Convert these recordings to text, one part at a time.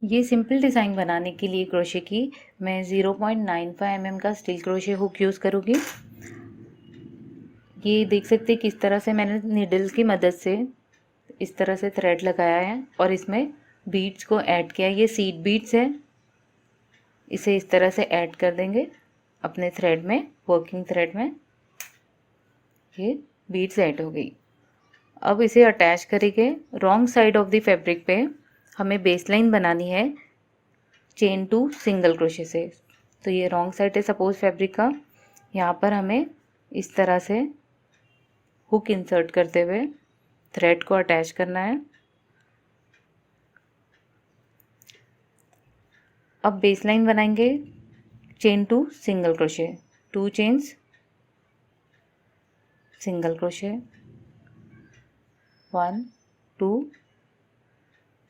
ये simple design बनाने के लिए क्रोशे की मैं 0.95 mm का स्टील क्रोशे हुक यूज़ करूँगी। ये देख सकते हैं किस तरह से मैंने नीडल की मदद से इस तरह से थ्रेड लगाया है और इसमें बीड्स को ऐड किया है। ये सीड बीड्स है, इसे इस तरह से ऐड कर देंगे अपने थ्रेड में, वर्किंग थ्रेड में। ये बीड्स ऐड हो गई। अब इसे अटैच करेंगे। Wrong side of the fabric पे हमें बेस लाइन बनानी है चेन टू सिंगल क्रोशे से। तो ये रॉन्ग साइड है सपोज फैब्रिक का। यहाँ पर हमें इस तरह से हुक इंसर्ट करते हुए थ्रेड को अटैच करना है। अब बेस लाइन बनाएंगे chain two single crochet, 2 chains, single crochet, 1 2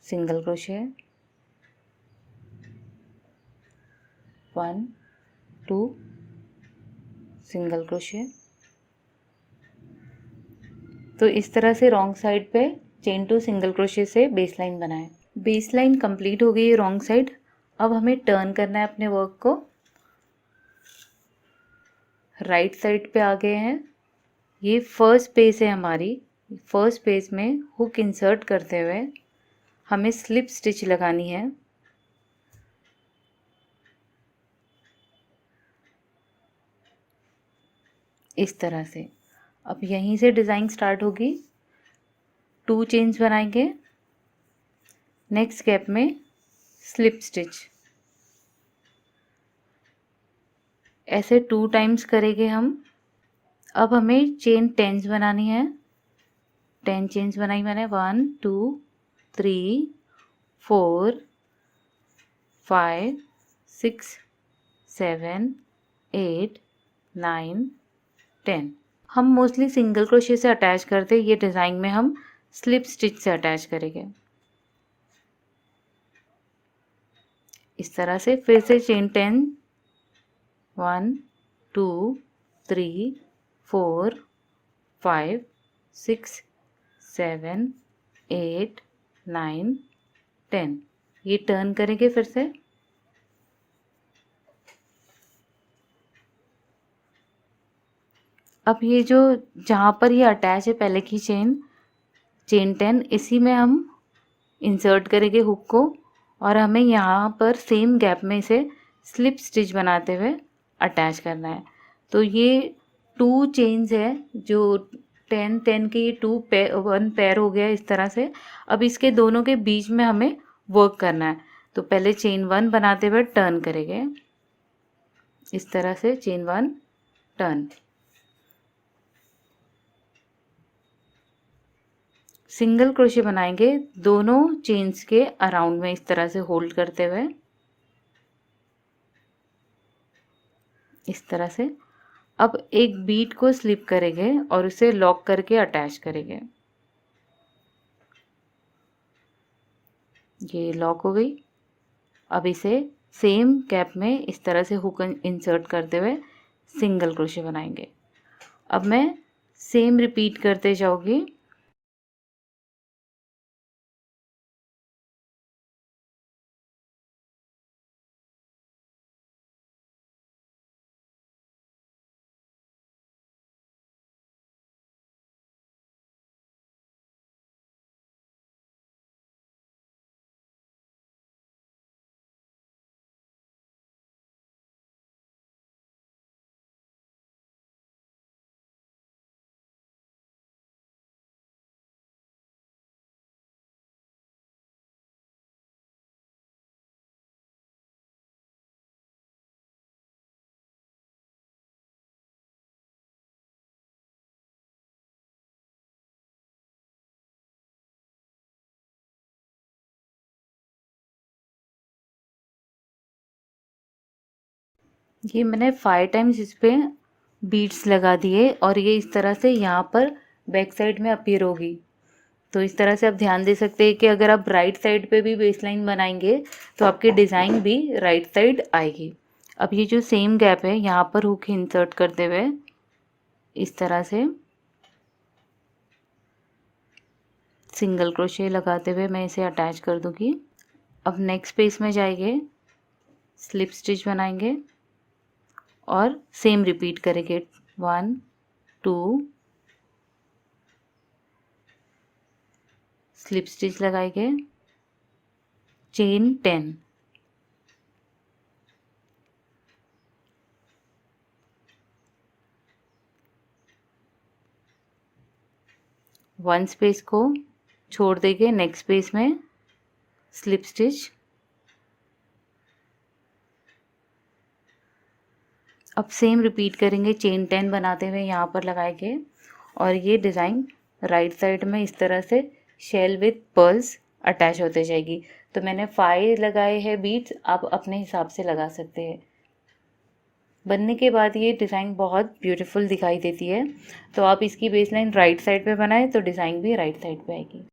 single crochet, 1 2 single crochet. तो इस तरह से रॉन्ग साइड पे चेन टू सिंगल क्रोशे से बेस लाइन बनाएं। बेस लाइन कंप्लीट हो गई है रॉन्ग साइड। अब हमें टर्न करना है अपने वर्क को। राइट साइड पे आ गए हैं। ये फर्स्ट पेज है हमारी। फर्स्ट पेज में हुक इंसर्ट करते हुए हमें स्लिप स्टिच लगानी है। इस तरह से अब यहीं से डिज़ाइन स्टार्ट होगी। 2 चेन्स बनाएंगे, नेक्स्ट गैप में स्लिप स्टिच, ऐसे 2 टाइम्स करेंगे हम। अब हमें चेन 10 बनानी है। 10 चेन्स बनाई मैंने, 1 2 3 4 5 6 7 8 9 10। हम मोस्टली सिंगल क्रोशे से अटैच करते, ये डिज़ाइन में हम स्लिप स्टिच से अटैच करेंगे। इस तरह से फिर से चेन 10, 1 2 3 4 5 6 7 8 9 10। ये टर्न करेंगे फिर से। अब ये जो जहाँ पर ये अटैच है पहले की चेन 10, इसी में हम इंसर्ट करेंगे हुक को और हमें यहाँ पर सेम गैप में इसे स्लिप स्टिच बनाते हुए अटैच करना है। तो ये 2 चेन्स है जो 10 10 के, ये 1 पेयर हो गया इस तरह से। अब इसके दोनों के बीच में हमें वर्क करना है। तो पहले चेन 1 बनाते हुए टर्न करेंगे इस तरह से, चेन 1 टर्न, सिंगल क्रोशे बनाएंगे दोनों चेन्स के अराउंड में इस तरह से होल्ड करते हुए, इस तरह से। अब एक बीट को स्लिप करेंगे और उसे लॉक करके अटैच करेंगे। ये लॉक हो गई। अब इसे सेम गैप में इस तरह से हुक इंसर्ट करते हुए सिंगल क्रोशे बनाएंगे। अब मैं सेम रिपीट करते जाऊंगी। ये मैंने 5 टाइम्स इस पे बीड्स लगा दिए और ये इस तरह से यहाँ पर बैक साइड में अपीयर होगी। तो इस तरह से आप ध्यान दे सकते हैं कि अगर आप राइट साइड पे भी बेस लाइन बनाएंगे तो आपकी डिज़ाइन भी राइट साइड आएगी। अब ये जो सेम गैप है यहाँ पर हुक इंसर्ट करते हुए इस तरह से सिंगल क्रोशे लगाते हुए मैं इसे अटैच कर दूंगी। अब नेक्स्ट पेज में जाएंगे, स्लिप स्टिच बनाएंगे और सेम रिपीट करेंगे। 1 2 स्लिप स्टिच लगाएंगे, चेन 10, वन स्पेस को छोड़ देंगे, नेक्स्ट स्पेस में स्लिप स्टिच। अब सेम रिपीट करेंगे, चेन 10 बनाते हुए यहाँ पर लगाएंगे और ये डिज़ाइन राइट साइड में इस तरह से शेल विथ पर्ल्स अटैच होते जाएगी। तो मैंने 5 लगाए हैं बीड्स, आप अपने हिसाब से लगा सकते हैं। बनने के बाद ये डिज़ाइन बहुत ब्यूटीफुल दिखाई देती है। तो आप इसकी बेस लाइन राइट साइड पे बनाएं तो डिज़ाइन भी राइट साइड पे आएगी।